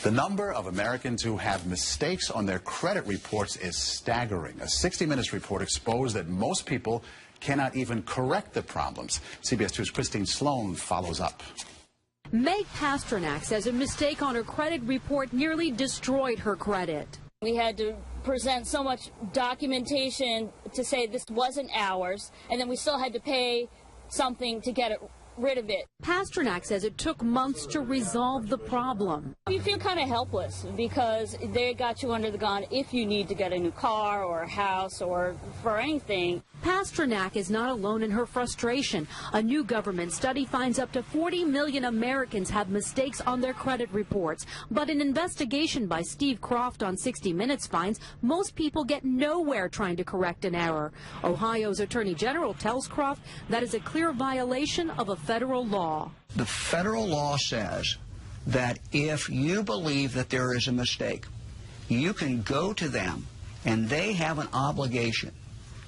The number of Americans who have mistakes on their credit reports is staggering. A 60 Minutes report exposed that most people cannot even correct the problems. CBS 2's Christine Sloan follows up. Meg Pasternak says a mistake on her credit report nearly destroyed her credit. We had to present so much documentation to say this wasn't ours, and then we still had to pay something to get rid of it. Pasternak says it took months to resolve the problem. You feel kind of helpless because they got you under the gun if you need to get a new car or a house or for anything. Pasternak is not alone in her frustration. A new government study finds up to 40 million Americans have mistakes on their credit reports. But an investigation by Steve Croft on 60 Minutes finds most people get nowhere trying to correct an error. Ohio's Attorney General tells Croft that is a clear violation of a federal law. The federal law says that if you believe that there is a mistake, you can go to them and they have an obligation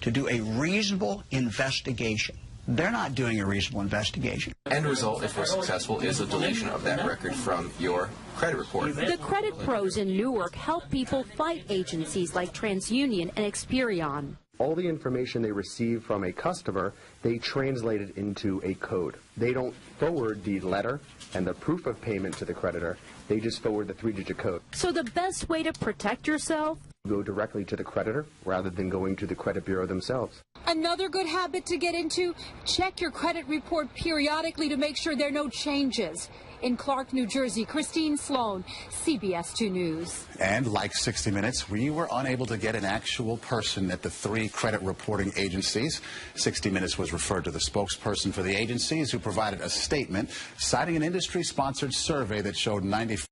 to do a reasonable investigation. They're not doing a reasonable investigation. End result, if we're successful, is a deletion of that record from your credit report. The credit pros in Newark help people fight agencies like TransUnion and Experian. All the information they receive from a customer, they translate it into a code. They don't forward the letter and the proof of payment to the creditor. They just forward the 3-digit code. So the best way to protect yourself? Go directly to the creditor rather than going to the credit bureau themselves. Another good habit to get into, check your credit report periodically to make sure there are no changes. In Clark, New Jersey, Christine Sloan, CBS 2 News. And like 60 Minutes, we were unable to get an actual person at the 3 credit reporting agencies. 60 Minutes was referred to the spokesperson for the agencies, who provided a statement citing an industry-sponsored survey that showed 95